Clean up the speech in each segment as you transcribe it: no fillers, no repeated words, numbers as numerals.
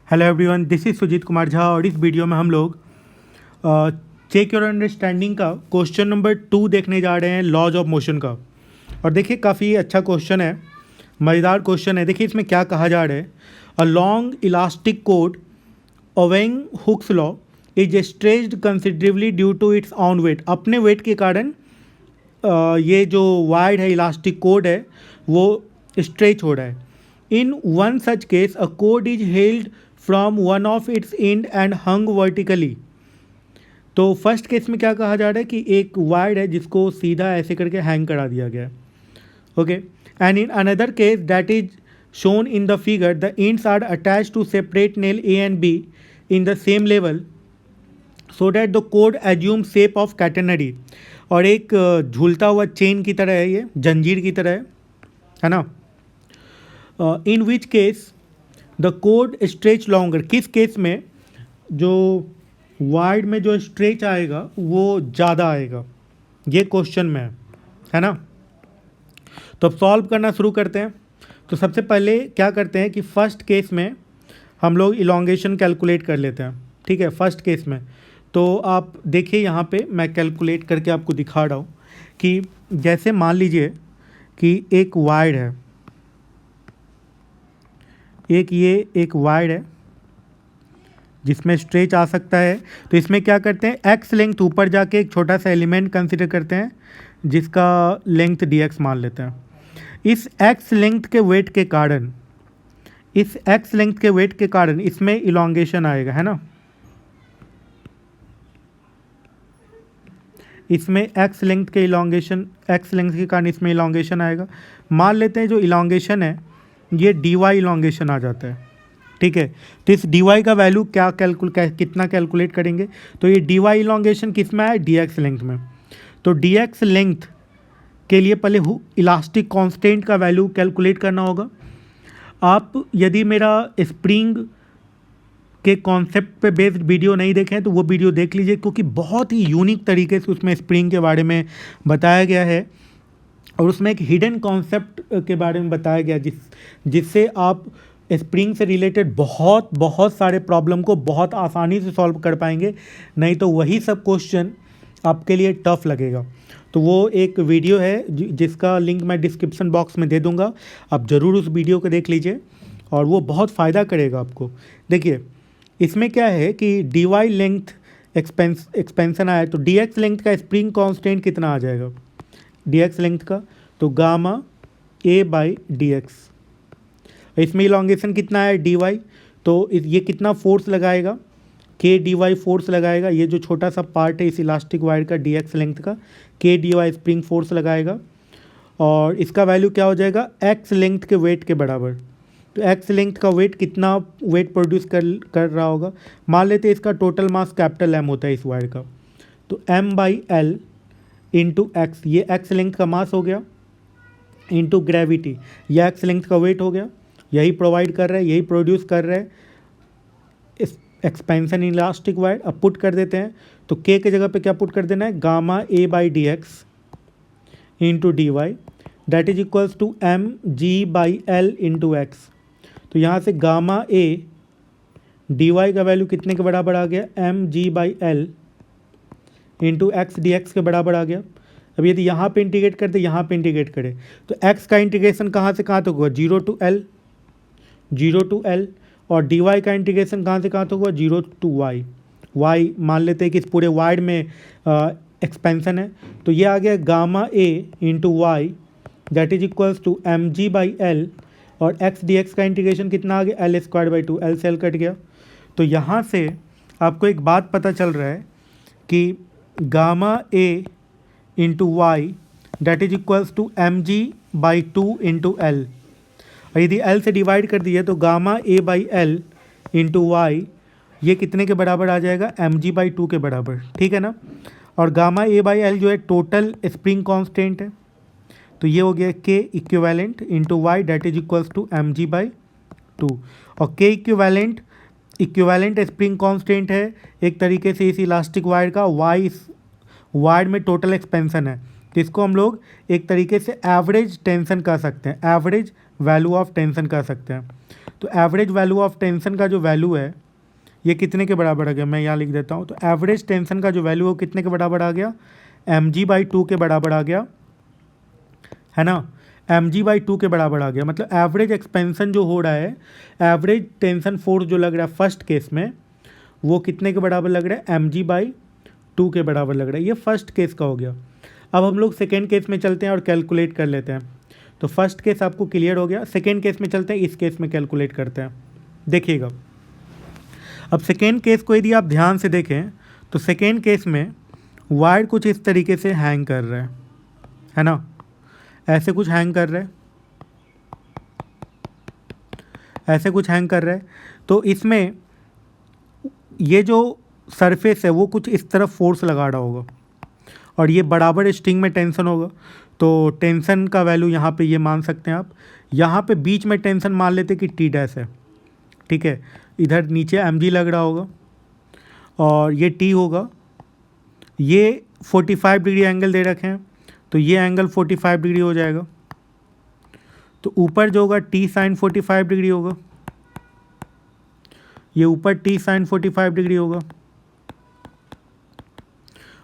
Hello everyone, this is Sujit Kumar Jha और इस video में हम लोग चेक योर अंडरस्टैंडिंग का क्वेश्चन नंबर 2 देखने जा रहे हैं, लॉज ऑफ मोशन का। और देखिए काफ़ी अच्छा क्वेश्चन है, मज़ेदार क्वेश्चन है। देखिए इसमें क्या कहा जा रहा है, a long elastic cord obeying Hooke's law is stretched considerably due to its own weight. अपने वेट के कारण ये जो वायर है, इलास्टिक कोड है, वो स्ट्रेच हो रहा है। In one such case a code is held from one of its and and hung vertically. तो फर्स्ट केस में क्या कहा जा रहा है कि एक वायर है जिसको सीधा ऐसे करके हैंग करा दिया गया है। Okay, and in another case that is shown in the figure the ends are attach to separate nail A and B in the same level so that the cord assume shape of catenary. और एक झूलता हुआ chain की तरह है, ये जंजीर की तरह है ना। In which case the cord stretch longer, किस केस में जो वाइड में जो स्ट्रेच आएगा वो ज़्यादा आएगा, ये क्वेश्चन में है ना। तो अब सॉल्व करना शुरू करते हैं। तो सबसे पहले क्या करते हैं कि फर्स्ट केस में हम लोग इलोंगेशन कैलकुलेट कर लेते हैं। ठीक है, फर्स्ट केस में तो आप देखिए यहाँ पे मैं कैलकुलेट करके आपको दिखा रहा हूँ कि जैसे मान लीजिए कि एक वायर है, एक वायर है जिसमें स्ट्रेच आ सकता है। तो इसमें क्या करते हैं, एक्स लेंथ ऊपर जाके एक छोटा सा एलिमेंट कंसिडर करते हैं जिसका लेंथ डी एक्स मान लेते हैं। इस एक्स लेंथ के वेट के कारण इसमें इलोंगेशन आएगा, है ना। इसमें एक्स लेंथ के कारण इसमें इलोंगेशन आएगा। मान लेते हैं जो इलोंगेशन है ये डी वाई इलोंगेशन आ जाता है। ठीक है, तो इस डी वाई का वैल्यू कितना कैलकुलेट करेंगे, तो ये डी वाई इलोंगेशन किस में आया, डी एक्स लेंथ में। तो डी एक्स लेंथ के लिए पहले इलास्टिक कांस्टेंट का वैल्यू कैलकुलेट करना होगा। आप यदि मेरा स्प्रिंग के कॉन्सेप्ट पे बेस्ड वीडियो नहीं देखें तो वो वीडियो देख लीजिए, क्योंकि बहुत ही यूनिक तरीके से उसमें स्प्रिंग के बारे में बताया गया है और उसमें एक हिडन कॉन्सेप्ट के बारे में बताया गया जिससे आप स्प्रिंग से रिलेटेड बहुत सारे प्रॉब्लम को बहुत आसानी से सॉल्व कर पाएंगे। नहीं तो वही सब क्वेश्चन आपके लिए टफ लगेगा। तो वो एक वीडियो है जिसका लिंक मैं डिस्क्रिप्शन बॉक्स में दे दूंगा, आप ज़रूर उस वीडियो को देख लीजिए और वो बहुत फ़ायदा करेगा आपको। देखिए इसमें क्या है कि डी वाई लेंथ एक्सपेंसन आया, तो डी एक्स लेंथ का स्प्रिंग कांस्टेंट कितना आ जाएगा डी एक्स लेंथ का, तो gamma A by D x. इसमें इलोंगेशन कितना है डी वाई, तो ये कितना फोर्स लगाएगा, के डी वाई फोर्स लगाएगा। ये जो छोटा सा पार्ट है इस इलास्टिक वायर का डी एक्स लेंथ का, के डी वाई स्प्रिंग फोर्स लगाएगा और इसका वैल्यू क्या हो जाएगा, एक्स लेंथ के वेट के बराबर। तो एक्स लेंथ का वेट कितना वेट प्रोड्यूस कर रहा होगा, मान लेते हैं इसका टोटल मास कैपिटल एम होता है इस वायर का, तो M by L into X, ये एक्स लेंथ का मास हो गया, इंटू ग्रेविटी, यह एक्स लेंथ का वेट हो गया। यही प्रोवाइड कर रहा है, यही प्रोड्यूस कर रहा है इस एक्सपेंशन इलास्टिक वायर। अब पुट कर देते हैं, तो के जगह पे क्या पुट कर देना है, gamma A by D X into D Y that is equals to M G by L into X. तो यहाँ से गामा ए डी वाई का वैल्यू कितने के बराबर आ गया, M G by L into X D X के बराबर आ गया। अब यदि यहाँ पे इंटीग्रेट कर दे, यहाँ पे इंटीग्रेट करें, तो x का इंटीग्रेशन कहाँ से कहाँ तक होगा, 0 टू L, और dy का इंटीग्रेशन कहाँ से कहाँ तक होगा, 0 टू y मान लेते हैं कि इस पूरे वायर में एक्सपेंसन है। तो ये आ गया gamma a into Y that is equals to M G by L, और x dx का इंटीग्रेशन कितना आ गया, L²/2, L से L कट गया। तो यहाँ से आपको एक बात पता चल रहा है कि gamma a into Y that is equals to M G by 2 into L. और यदि एल से डिवाइड कर दिए तो gamma A by L into Y ये कितने के बराबर आ जाएगा, एम जी बाई 2 के बराबर। ठीक है ना। और गामा ए बाई एल जो है टोटल स्प्रिंग कांस्टेंट है, तो ये हो गया K equivalent into Y that is equals to M G by 2। और के इक्विवेलेंट स्प्रिंग कांस्टेंट है एक तरीके से इस इलास्टिक वायर का, वाई वायर में टोटल एक्सपेंशन है, तो इसको हम लोग एक तरीके से एवरेज टेंशन कह सकते हैं, एवरेज वैल्यू ऑफ टेंशन कह सकते हैं। तो एवरेज वैल्यू ऑफ टेंशन का जो वैल्यू है ये कितने के बराबर आ गया, मैं यहाँ लिख देता हूँ। तो एवरेज टेंशन का जो वैल्यू है वो कितने के बराबर आ गया, mg/2 के बराबर आ गया, है ना, mg/2 के बराबर आ गया। मतलब एवरेज एक्सपेंशन जो हो रहा है, एवरेज टेंशन फोर्स जो लग रहा है फर्स्ट केस में, वो कितने के बराबर लग रहा है, mg/2 के बराबर लग रहा है। ये फर्स्ट केस का हो गया। अब हम लोग सेकेंड केस में चलते हैं और कैलकुलेट कर लेते हैं। तो फर्स्ट केस आपको क्लियर हो गया, सेकेंड केस में चलते हैं, इस केस में कैलकुलेट करते हैं। देखिएगा, अब सेकेंड केस को यदि आप ध्यान से देखें तो सेकेंड केस में वायर कुछ इस तरीके से हैंग कर रहा है ना, ऐसे कुछ हैंग कर रहा है, ऐसे कुछ हैंग कर रहा है। तो इसमें ये जो सरफेस है वो कुछ इस तरफ फोर्स लगा रहा होगा और ये बराबर स्ट्रिंग में टेंशन होगा। तो टेंशन का वैल्यू यहाँ पे ये मान सकते हैं आप। यहाँ पे बीच में टेंशन मान लेते कि टी डैश है, ठीक है। इधर नीचे mg लग रहा होगा और ये t होगा। ये 45 डिग्री एंगल दे रखे हैं तो ये एंगल 45 डिग्री हो जाएगा। तो ऊपर जो होगा t sin 45 डिग्री होगा, ये ऊपर t sin 45 डिग्री होगा।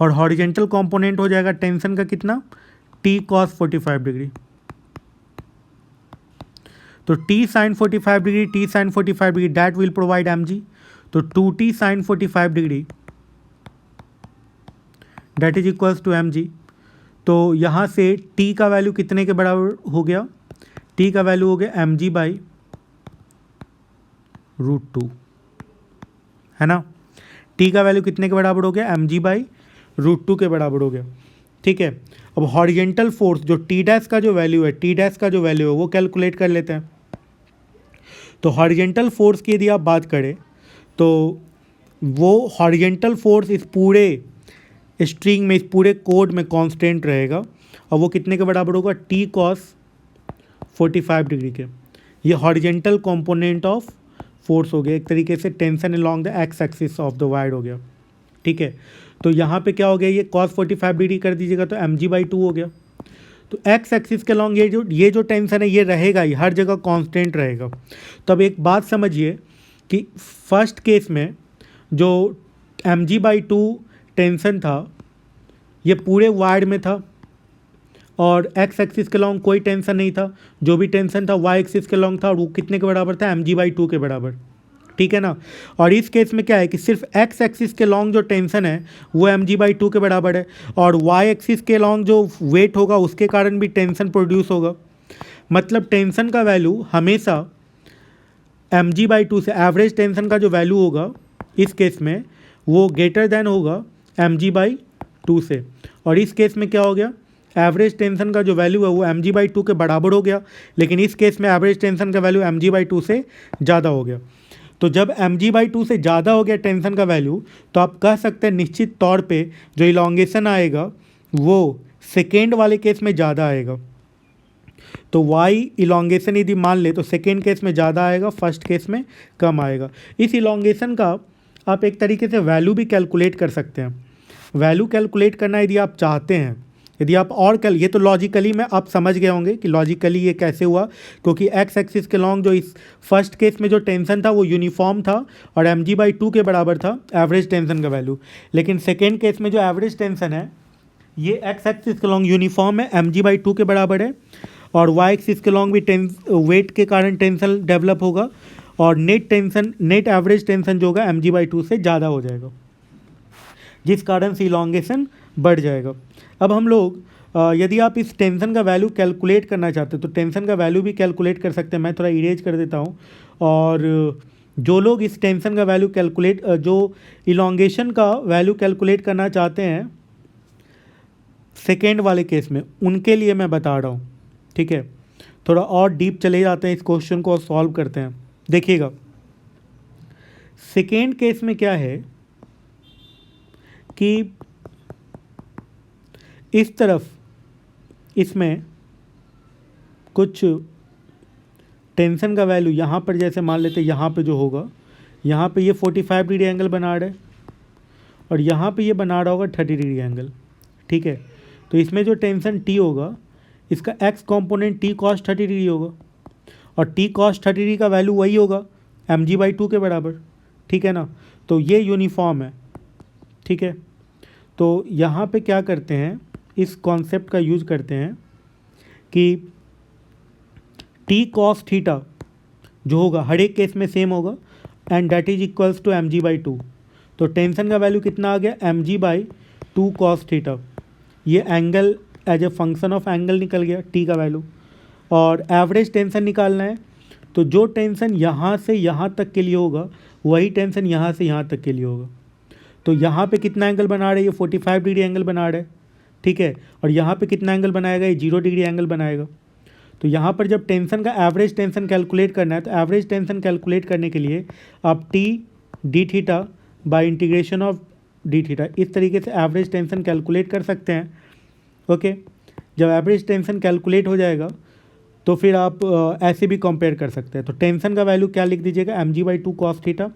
और हॉरिजेंटल कंपोनेंट हो जाएगा टेंशन का कितना, t cos 45 डिग्री। तो t sin 45 degree, t sin 45 degree, that will provide mg। तो 2t sin 45 degree that is equals to mg। तो यहाँ से t का वैल्यू कितने के बराबर हो गया, t का वैल्यू हो गया mg/√2, है ना। t का वैल्यू कितने के बराबर हो गया, mg/√2 के बराबर हो गया, ठीक है। अब हॉरिजेंटल फोर्स जो टी डैश का जो वैल्यू है, टी डैश का जो वैल्यू है वो कैलकुलेट कर लेते हैं। तो हॉरिजेंटल फोर्स की यदि आप बात करें तो वो हॉरिजेंटल फोर्स इस पूरे स्ट्रिंग में, इस पूरे कोड में कांस्टेंट रहेगा और वो कितने के बराबर होगा, t cos 45 डिग्री के। ये हॉरिजेंटल कंपोनेंट ऑफ फोर्स हो गया, एक तरीके से tension along the x axis of the wire हो गया, ठीक है। तो यहाँ पे क्या हो गया, ये cos 45 डिग्री कर दीजिएगा तो mg/2 हो गया। तो एक्स एक्सिस के लॉन्ग ये जो टेंशन है ये रहेगा ही, हर जगह कांस्टेंट रहेगा। तो अब एक बात समझिए कि फर्स्ट केस में जो mg/2 टेंशन था ये पूरे वायर में था और एक्स एक्सिस के लॉन्ग कोई टेंशन नहीं था। जो भी टेंशन था वाई एक्सिस के लॉन्ग था और वो कितने के बराबर था, mg/2 के बराबर, ठीक है ना। और इस केस में क्या है कि सिर्फ एक्स एक्सिस के लॉन्ग जो टेंशन है वो mg/2 के बराबर है और वाई एक्सिस के लॉन्ग जो वेट होगा उसके कारण भी टेंशन प्रोड्यूस होगा। मतलब टेंशन का वैल्यू हमेशा mg/2 से, एवरेज टेंशन का जो वैल्यू होगा इस केस में वो ग्रेटर देन होगा mg/2 से। और इस केस में क्या हो गया, एवरेज टेंशन का जो वैल्यू है वो mg/2 के बराबर हो गया, लेकिन इस केस में एवरेज टेंशन का वैल्यू mg/2 से ज़्यादा हो गया। तो जब mg/2 से ज़्यादा हो गया टेंशन का वैल्यू तो आप कह सकते हैं निश्चित तौर पे जो इलॉन्गेशन आएगा वो सेकेंड वाले केस में ज़्यादा आएगा। तो y इलॉन्गेशन यदि मान ले तो सेकेंड केस में ज़्यादा आएगा, फर्स्ट केस में कम आएगा। इस इलॉन्गेशन का आप एक तरीके से वैल्यू भी कैलकुलेट कर सकते हैं। वैल्यू कैलकुलेट करना यदि आप चाहते हैं, यदि आप और ये तो लॉजिकली में आप समझ गए होंगे कि लॉजिकली ये कैसे हुआ, क्योंकि एक्स एक्सिस के लॉन्ग जो इस फर्स्ट केस में जो टेंशन था वो यूनिफॉर्म था और mg/2 के बराबर था एवरेज टेंशन का वैल्यू। लेकिन सेकेंड केस में जो एवरेज टेंशन है ये एक्स एक्सिस के लॉन्ग यूनिफॉर्म है, mg/2 के बराबर है और वाई एक्सिस के लॉन्ग भी वेट के कारण टेंशन डेवलप होगा और नेट एवरेज टेंशन जो होगा mg/2 से ज़्यादा हो जाएगा, जिस कारण से इलॉन्गेशन बढ़ जाएगा। अब हम लोग यदि आप इस टेंशन का वैल्यू कैलकुलेट करना चाहते हैं तो टेंशन का वैल्यू भी कैलकुलेट कर सकते हैं। मैं थोड़ा इरेज कर देता हूँ। और जो लोग इस टेंशन का वैल्यू कैलकुलेट, जो इलॉन्गेशन का वैल्यू कैलकुलेट करना चाहते हैं सेकेंड वाले केस में, उनके लिए मैं बता रहा हूँ, ठीक है। थोड़ा और डीप चले जाते हैं, इस क्वेश्चन को सॉल्व करते हैं। देखिएगा सेकेंड केस में क्या है कि इस तरफ इसमें कुछ टेंशन का वैल्यू यहाँ पर जैसे मान लेते, यहाँ पे जो होगा, यहाँ पे ये 45 डिग्री एंगल बना रहा है और यहाँ पे ये बना रहा होगा 30 डिग्री एंगल, ठीक है। तो इसमें जो टेंशन T होगा इसका x component T cos 30 degree होगा, और टी कॉस 30 का वैल्यू वही होगा mg/2 के बराबर, ठीक है ना। तो ये यूनिफॉर्म है, ठीक है। तो यहाँ पे क्या करते हैं, इस कॉन्सेप्ट का यूज करते हैं कि टी कॉस थीटा जो होगा हर एक केस में सेम होगा and that is equals to mg/2। तो टेंशन का वैल्यू कितना आ गया, mg/2 कॉस थीटा। ये angle as a function of angle निकल गया टी का वैल्यू। और एवरेज टेंशन निकालना है, तो जो टेंशन यहाँ से यहाँ तक के लिए होगा वही टेंशन यहाँ से यहाँ तक के लिए होगा। तो यहाँ पे कितना एंगल बना रहे हैं, ये 45 डिग्री एंगल बना रहे हैं, ठीक है। और यहाँ पे कितना एंगल बनाएगा, ये 0 डिग्री एंगल बनाएगा। तो यहाँ पर जब टेंशन का एवरेज टेंशन कैलकुलेट करना है, तो एवरेज टेंशन कैलकुलेट करने के लिए आप T D theta by integration of D theta इस तरीके से एवरेज टेंशन कैलकुलेट कर सकते हैं, ओके। जब एवरेज टेंशन कैलकुलेट हो जाएगा तो फिर आप ऐसे भी कंपेयर कर सकते हैं। तो टेंशन का वैल्यू क्या लिख दीजिएगा, mg/2 कॉस थीटा,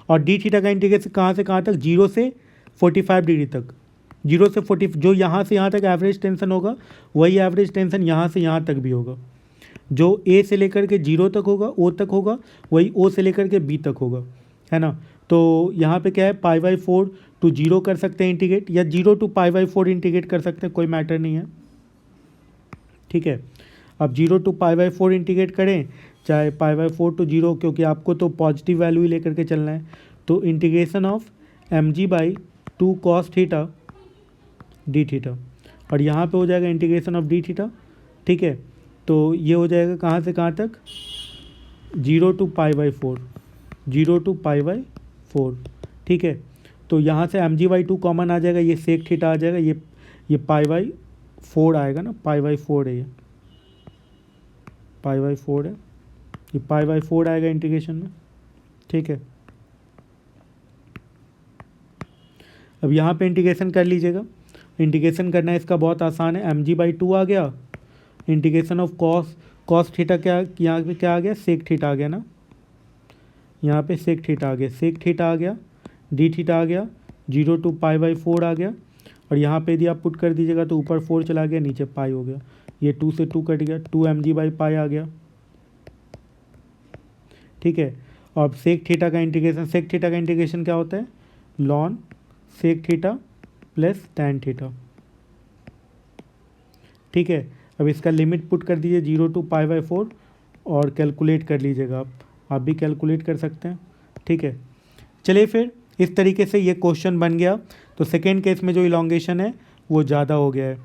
और डी थीटा का इंटीग्रेशन कहाँ से कहाँ तक, 0 से 45 डिग्री तक। 0 से 40, जो यहाँ से यहाँ तक एवरेज टेंशन होगा वही एवरेज टेंशन यहाँ से यहाँ तक भी होगा। जो ए से लेकर के 0 तक होगा, ओ तक होगा, वही ओ से लेकर के बी तक होगा, है ना। तो यहाँ पे क्या है, π/4 to 0 कर सकते हैं इंटीग्रेट, या 0 to π/4 इंटीग्रेट कर सकते हैं, कोई मैटर नहीं है, ठीक है। अब 0 to π/4 इंटीग्रेट करें, चाहे π/4 to 0, क्योंकि आपको तो पॉजिटिव वैल्यू ही लेकर के चलना है। तो integration of mg/2 cos theta D theta, और यहाँ पे हो जाएगा इंटीग्रेशन ऑफ डी थीटा, ठीक है। तो ये हो जाएगा कहाँ से कहाँ तक, 0 to π/4, 0 to π/4, ठीक है। तो यहाँ से mg/2 कॉमन आ जाएगा, ये सेक थीटा आ जाएगा, ये π/4 आएगा ना, π/4 है, ये π/4 है, ये π/4 आएगा इंटीग्रेशन में, ठीक है। अब यहाँ पे इंटीग्रेशन कर लीजिएगा। इंटीग्रेशन करना है इसका बहुत आसान है, mg/2 आ गया, इंटीग्रेशन ऑफ कॉस थीटा, क्या यहाँ पे क्या आ गया, सेक थीटा आ गया ना, यहाँ पे सेक थीटा आ गया, सेक थीटा आ गया, डी थीटा आ गया, 0 to π/4 आ गया, और यहाँ पे यदि आप पुट कर दीजिएगा तो ऊपर 4 चला गया, नीचे पाई हो गया, ये 2 से 2 कट गया, 2 mg/π आ गया, ठीक है। और सेक थीटा का इंटीग्रेशन, सेक थीटा का इंटीग्रेशन क्या होता है, ln sec theta plus tan theta, ठीक है। अब इसका लिमिट पुट कर दीजिए 0 to π/4 और कैलकुलेट कर लीजिएगा, आप भी कैलकुलेट कर सकते हैं, ठीक है। चलिए फिर इस तरीके से ये क्वेश्चन बन गया। तो सेकेंड केस में जो इलॉन्गेशन है वो ज़्यादा हो गया है।